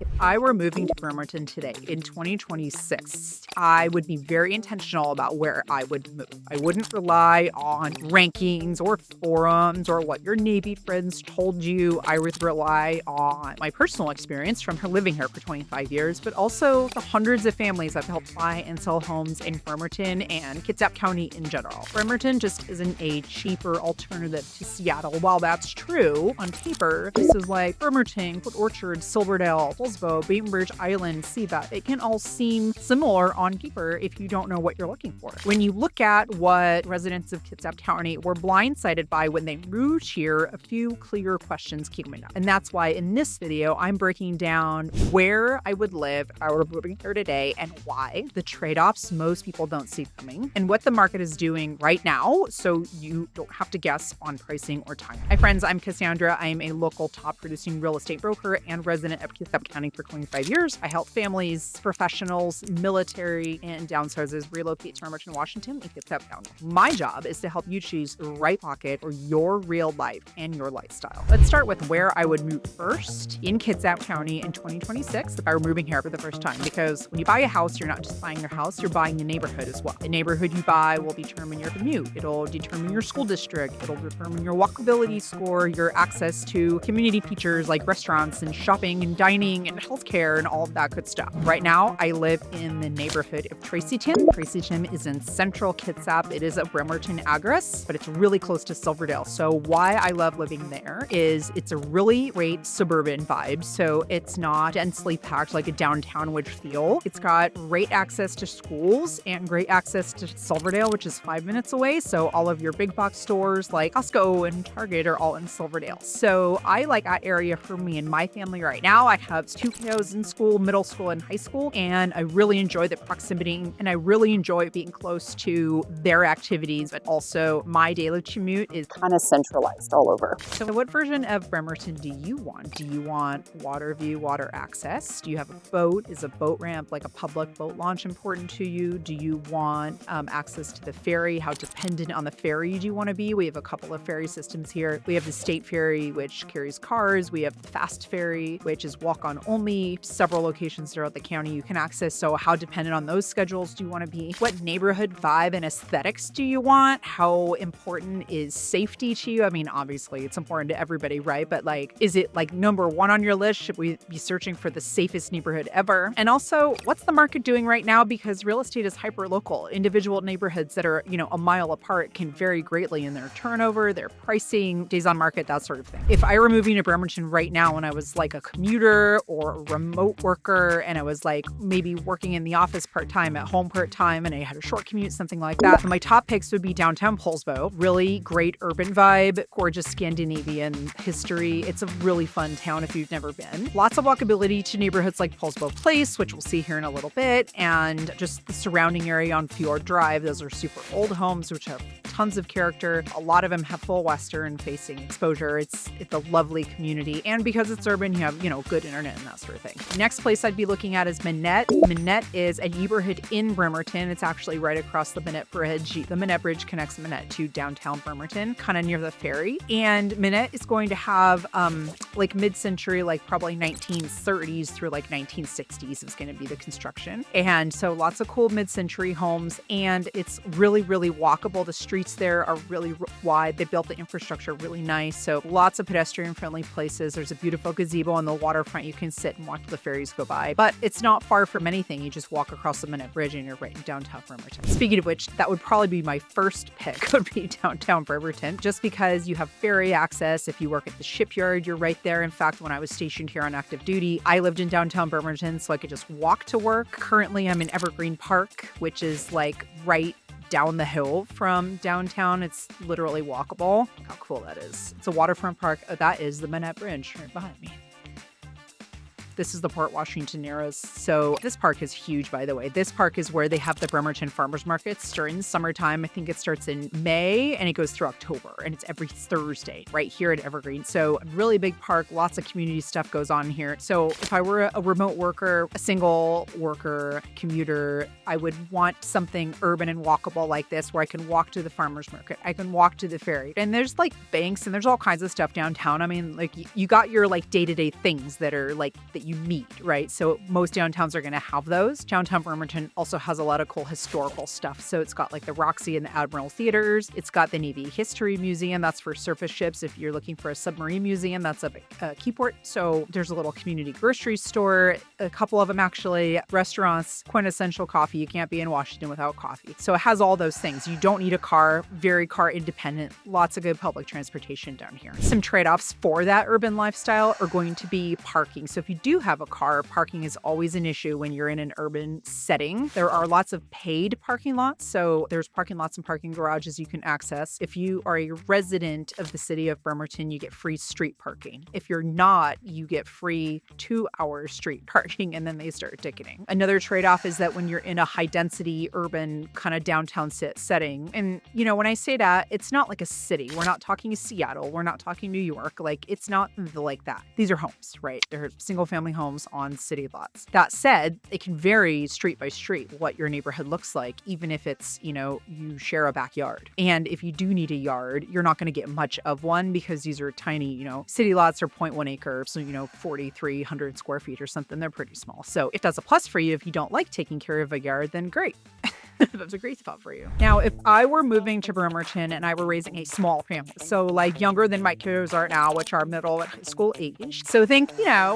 If I were moving to Bremerton today in 2026, I would be very intentional about where I would move. I wouldn't rely on rankings or forums or what your Navy friends told you. I would rely on my personal experience from her living here for 25 years, but also the hundreds of families I've helped buy and sell homes in Bremerton and Kitsap County in general. Bremerton just isn't a cheaper alternative to Seattle. While that's true, on paper, places like Bremerton, Port Orchard, Silverdale, Poulsbo, Bainbridge Island, Seabat, it can all seem similar on paper if you don't know what you're looking for. When you look at what residents of Kitsap County were blindsided by when they moved here, a few clear questions came up. And that's why in this video, I'm breaking down where I would live if I were moving here today and why, the trade-offs most people don't see coming, and what the market is doing right now so you don't have to guess on pricing or time. Hi friends, I'm Cassandra. I am a local top producing real estate broker and resident of Kitsap County for 25 years. I help families, professionals, military, and downsizers relocate to Bremerton, Washington, and Kitsap County. My job is to help you choose the right pocket for your real life and your lifestyle. Let's start with where I would move first in Kitsap County in 2026 if I were moving here for the first time. Because when you buy a house, you're not just buying your house, you're buying the neighborhood as well. The neighborhood you buy will determine your commute. It'll determine your school district. It'll determine your walkability score, your access to community features like restaurants and shopping and dining and healthcare and all of that good stuff. Right now, I live in the neighborhood of Tracyton. Tracyton is in central Kitsap. It is a Bremerton address, but it's really close to Silverdale. So why I love living there is it's a really great suburban vibe. So it's not densely packed like a downtown would feel. It's got great access to schools and great access to Silverdale, which is 5 minutes away. So all of your big box stores like Costco and Target are all in Silverdale. So I like that area for me and my family right now. I have two kiddos in school, middle school and high school, and I really enjoy the proximity and I really enjoy being close to their activities, but also my daily commute is kind of centralized all over. So what version of Bremerton do you want? Do you want water view, water access? Do you have a boat? Is a boat ramp, like a public boat launch, important to you? Do you want access to the ferry? How dependent on the ferry do you want to be? We have a couple of ferry systems here. We have the state ferry, which carries cars. We have the fast ferry, which is walk-on only. Several locations throughout the county you can access. So how dependent on those schedules do you want to be? What neighborhood vibe and aesthetics do you want? How important is safety to you? I mean, obviously it's important to everybody, right? But like, is it like number one on your list? Should we be searching for the safest neighborhood ever? And also, what's the market doing right now? Because real estate is hyper local. Individual neighborhoods that are, a mile apart can vary greatly in their turnover, their pricing, days on market, that sort of thing. If I were moving to Bremerton right now when I was like a commuter or a remote worker and I was like maybe working in the office part-time, at home part-time, and I had a short commute, something like that, my top picks would be downtown Poulsbo. Really great urban vibe, gorgeous Scandinavian history. It's a really fun town if you've never been. Lots of walkability to neighborhoods like Poulsbo Place, which we'll see here in a little bit, and just the surrounding area on Fjord Drive. Those are super old homes which have tons of character. A lot of them have full western facing exposure. It's a lovely community. And because it's urban, you have, good internet and that sort of thing. Next place I'd be looking at is Minette. Minette is a neighborhood in Bremerton. It's actually right across the Minette Bridge. The Minette Bridge connects Minette to downtown Bremerton, kind of near the ferry. And Minette is going to have like mid-century, like probably 1930s through like 1960s is going to be the construction. And so lots of cool mid-century homes, and it's really, really walkable. The streets there are really wide. They built the infrastructure really nice. So lots of pedestrian-friendly places. There's a beautiful gazebo on the waterfront. You can sit and watch the ferries go by. But it's not far from anything. You just walk across the Minette Bridge and you're right in downtown Bremerton. Speaking of which, that would probably be my first pick, would be downtown Bremerton, just because you have ferry access. If you work at the shipyard, you're right there. In fact, when I was stationed here on active duty, I lived in downtown Bremerton, so I could just walk to work. Currently, I'm in Evergreen Park, which is like right down the hill from downtown. It's literally walkable. Look how cool that is. It's a waterfront park. That is the Minette Bridge right behind me. This is the Port Washington Narrows. So this park is huge, by the way. This park is where they have the Bremerton farmers markets during the summertime. I think it starts in May and it goes through October, and it's every Thursday right here at Evergreen. So a really big park, lots of community stuff goes on here. So if I were a remote worker, a single worker, commuter, I would want something urban and walkable like this, where I can walk to the farmers market, I can walk to the ferry, and there's like banks and there's all kinds of stuff downtown. I mean, like you got your like day-to-day things that are like that you need, right? So most downtowns are going to have those. Downtown Bremerton also has a lot of cool historical stuff. So it's got like the Roxy and the Admiral Theaters. It's got the Navy History Museum. That's for surface ships. If you're looking for a submarine museum, that's up at Keyport. So there's a little community grocery store, a couple of them actually, restaurants, quintessential coffee. You can't be in Washington without coffee. So it has all those things. You don't need a car, very car independent, lots of good public transportation down here. Some trade-offs for that urban lifestyle are going to be parking. So if you do have a car, parking is always an issue when you're in an urban setting. There are lots of paid parking lots. So there's parking lots and parking garages you can access. If you are a resident of the city of Bremerton, you get free street parking. If you're not, you get free 2-hour street parking, and then they start ticketing. Another trade-off is that when you're in a high-density urban kind of downtown setting, and when I say that, it's not like a city. We're not talking Seattle. We're not talking New York. Like, it's not like that. These are homes, right? They're single-family homes on city lots. That said, it can vary street by street what your neighborhood looks like, even if it's, you share a backyard. And if you do need a yard, you're not going to get much of one because these are tiny, city lots are 0.1 acre, so, 4,300 square feet or something. They're pretty small. So if that's a plus for you, if you don't like taking care of a yard, then great. That's a great spot for you. Now, if I were moving to Bremerton and I were raising a small family, so like younger than my kiddos are now, which are middle and high school age. So think,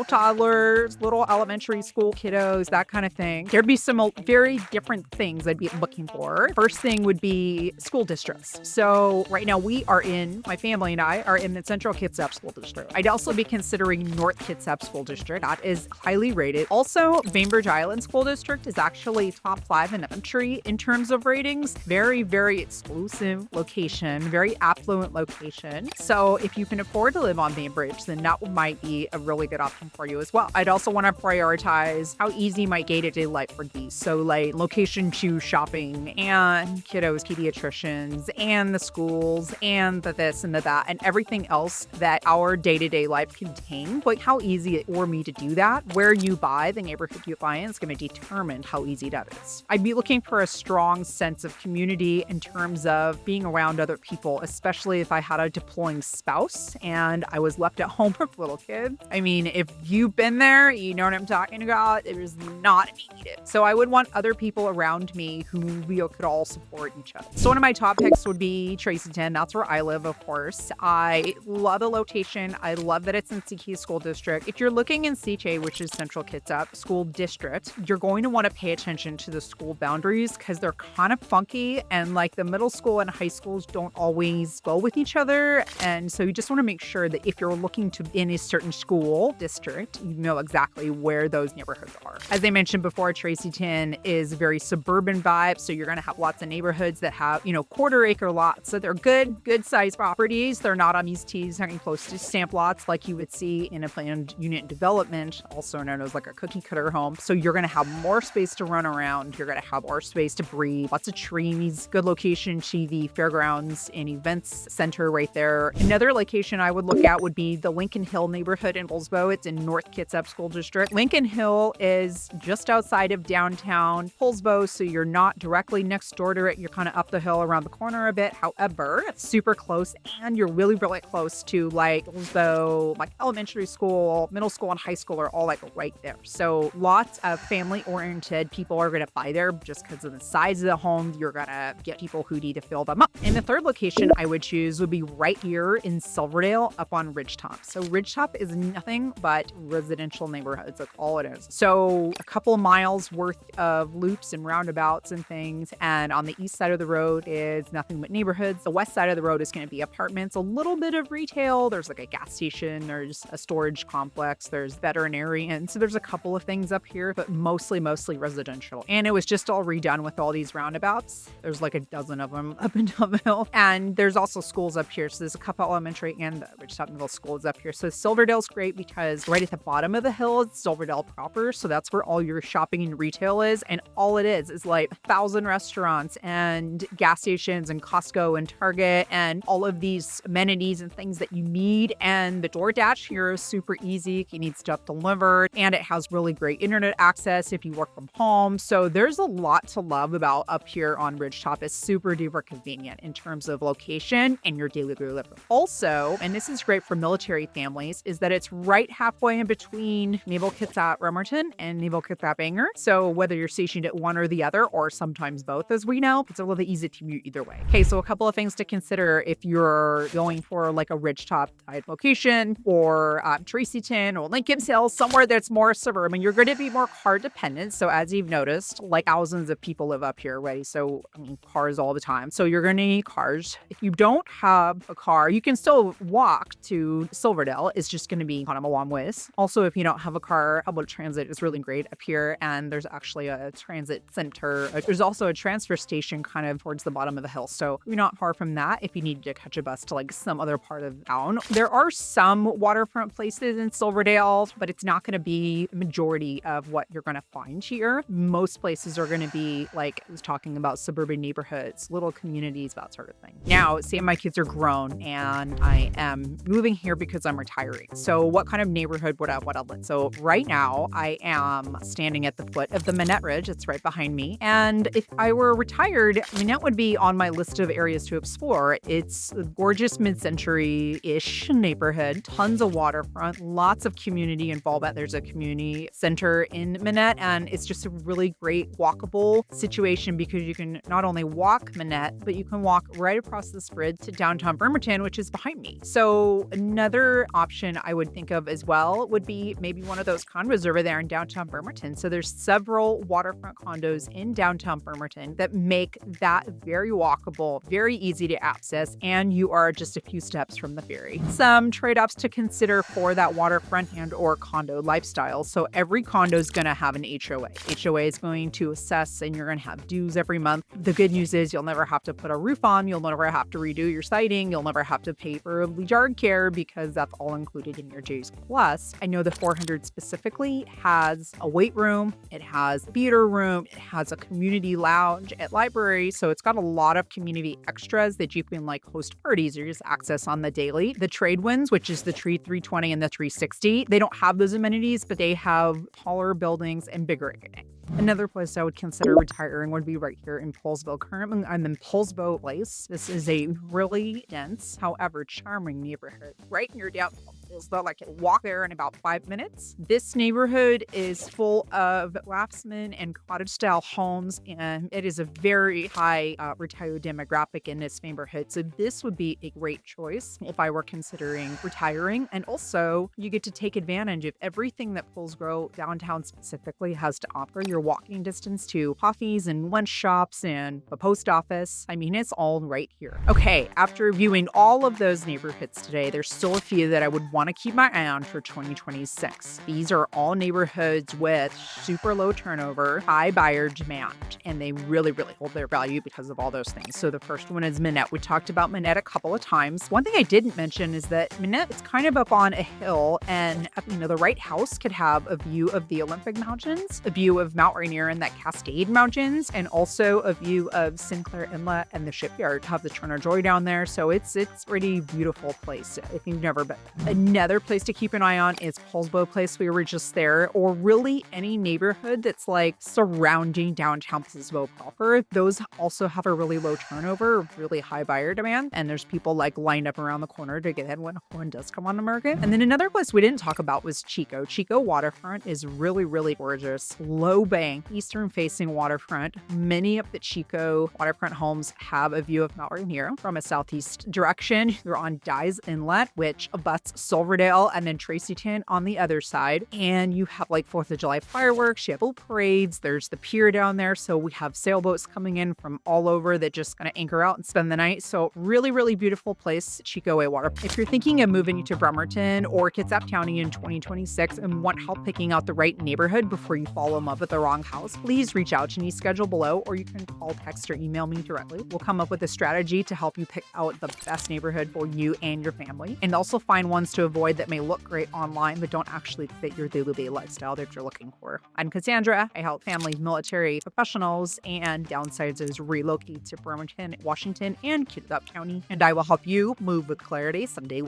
toddlers, little elementary school kiddos, that kind of thing. There'd be some very different things I'd be looking for. First thing would be school districts. So right now my family and I are in the Central Kitsap School District. I'd also be considering North Kitsap School District. That is highly rated. Also, Bainbridge Island School District is actually top 5 in the country in terms of ratings. Very, very exclusive location, very affluent location. So if you can afford to live on Bainbridge, then that might be a really good option for you as well. I'd also want to prioritize how easy my day-to-day life would be. So like location to shopping and kiddos, pediatricians, and the schools, and the this and the that, and everything else that our day-to-day life contains. Like how easy it for me to do that. Where you buy, the neighborhood you buy in is going to determine how easy that is. I'd be looking for a strong sense of community in terms of being around other people, especially if I had a deploying spouse and I was left at home with little kids. I mean, if you've been there, you know what I'm talking about. It is not immediate. So I would want other people around me who we could all support each other. So one of my top picks would be Tracyton. That's where I live, of course. I love the location. I love that it's in CK School District. If you're looking in CK, which is Central Kitsap School District, you're going to want to pay attention to the school boundaries because they're kind of funky, and like the middle school and high schools don't always go with each other. And so you just want to make sure that if you're looking to in a certain school district, you know exactly where those neighborhoods are. As I mentioned before, Tracyton is very suburban vibe. So you're going to have lots of neighborhoods that have, quarter acre lots. So they're good size properties. They're not on these tees hanging close to stamp lots like you would see in a planned unit development, also known as like a cookie cutter home. So you're going to have more space to run around. You're going to have more space to breathe, lots of trees, good location to the fairgrounds and events center right there. Another location I would look at would be the Lincoln Hill neighborhood in Poulsbo. It's in North Kitsap School District. Lincoln Hill is just outside of downtown Poulsbo, so you're not directly next door to it. You're kind of up the hill around the corner a bit. However, it's super close, and you're really, really close to like Poulsbo, like elementary school, middle school, and high school are all like right there. So lots of family-oriented people are going to buy there just because of the size of the home. You're going to get people who need to fill them up. And the third location I would choose would be right here in Silverdale up on Ridgetop. So Ridgetop is nothing but residential neighborhoods. That's all it is. So a couple miles worth of loops and roundabouts and things. And on the east side of the road is nothing but neighborhoods. The west side of the road is going to be apartments, a little bit of retail. There's like a gas station. There's a storage complex. There's veterinarian. So there's a couple of things up here, but mostly residential. And it was just all redone with all these roundabouts. There's like a dozen of them up and down the hill. And there's also schools up here. So there's a couple elementary and the Ridgetop Middle Schools up here. So Silverdale's great because right at the bottom of the hill is Silverdale proper. So that's where all your shopping and retail is. And all it is like 1,000 restaurants and gas stations and Costco and Target and all of these amenities and things that you need. And the DoorDash here is super easy if you need stuff delivered. And it has really great internet access if you work from home. So there's a lot to love love about up here on Ridgetop is super duper convenient in terms of location and your daily living. Also, and this is great for military families, is that it's right halfway in between Naval Kitsap Bremerton and Naval Kitsap Bangor. So whether you're stationed at one or the other, or sometimes both, as we know, it's a really easy to commute either way. Okay, so a couple of things to consider if you're going for like a Ridgetop type location, or Tracyton or Lincoln Hills, somewhere that's more suburban. You're going to be more car dependent. So as you've noticed, like thousands of people live up here, right? So I mean, cars all the time. So you're going to need cars. If you don't have a car, you can still walk to Silverdale. It's just going to be kind of a long ways. Also, if you don't have a car, public transit is really great up here. And there's actually a transit center. There's also a transfer station kind of towards the bottom of the hill. So you're not far from that if you need to catch a bus to like some other part of town. There are some waterfront places in Silverdale, but it's not going to be the majority of what you're going to find here. Most places are going to be like I was talking about, suburban neighborhoods, little communities, that sort of thing. Now, say my kids are grown and I am moving here because I'm retiring. So what kind of neighborhood would I want to live? So right now I am standing at the foot of the Minette Ridge. It's right behind me. And if I were retired, Minette would be on my list of areas to explore. It's a gorgeous mid-century-ish neighborhood, tons of waterfront, lots of community involvement. There's a community center in Minette, and it's just a really great walkable situation because you can not only walk Minette, but you can walk right across this bridge to downtown Bremerton, which is behind me. So another option I would think of as well would be maybe one of those condos over there in downtown Bremerton. So there's several waterfront condos in downtown Bremerton that make that very walkable, very easy to access, and you are just a few steps from the ferry. Some trade-offs to consider for that waterfront and or condo lifestyle. So every condo is going to have an HOA. HOA is going to assess, and you're going to have dues every month. The good news is you'll never have to put a roof on. You'll never have to redo your siding. You'll never have to pay for yard care because that's all included in your dues. Plus, I know the 400 specifically has a weight room. It has a theater room. It has a community lounge at library. So it's got a lot of community extras that you can like host parties or just access on the daily. The trade winds, which is the Tree 320 and the 360, they don't have those amenities, but they have taller buildings and bigger ticketing. Another place I would consider retiring would be right here in Poulsbo. Currently, I'm in Poulsbo Place. This is a really dense, however, charming neighborhood right near downtown Poulsbo. I can walk there in about 5 minutes. This neighborhood is full of craftsman and cottage-style homes, and it is a very high retired demographic in this neighborhood. So this would be a great choice if I were considering retiring. And also, you get to take advantage of everything that Poulsbo downtown specifically has to offer. Your walking distance to coffees and lunch shops and a post office. I mean, it's all right here. Okay, after viewing all of those neighborhoods today, there's still a few that I would want to keep my eye on for 2026. These are all neighborhoods with super low turnover, high buyer demand, and they really, really hold their value because of all those things. So the first one is Minette. We talked about Minette a couple of times. One thing I didn't mention is that Minette is kind of up on a hill, and the right house could have a view of the Olympic Mountains, a view of Mount Rainier and that Cascade Mountains, and also a view of Sinclair Inlet and the shipyard. Have the Turner Joy down there, so it's a pretty beautiful place if you've never been. Another place to keep an eye on is Poulsbo Place. We were just there, or really any neighborhood that's like surrounding downtown Poulsbo proper. Those also have a really low turnover, really high buyer demand, and there's people like lined up around the corner to get in when one does come on the market. And then another place we didn't talk about was Chico. Chico waterfront is really, really gorgeous. Low bank, eastern facing waterfront. Many of the Chico waterfront homes have a view of Mount Rainier from a southeast direction. You're on Dyes Inlet, which abuts Silverdale, and then Tracyton on the other side. And you have like 4th of July fireworks, you have little parades, there's the pier down there. So we have sailboats coming in from all over that just gonna anchor out and spend the night. So really, really beautiful place, Chico Way Water. If you're thinking of moving to Bremerton or Kitsap County in 2026 and want help picking out the right neighborhood before you fall in love with the wrong house, please reach out to me, schedule below, or you can call, text, or email me directly. We'll come up with a strategy to help you pick out the best neighborhood for you and your family, and also find ones to avoid that may look great online but don't actually fit your day-to-day lifestyle that you're looking for. I'm Cassandra. I help families, military professionals, and downsizers relocate to Bremerton, Washington, and Kitsap County, and I will help you move with clarity someday.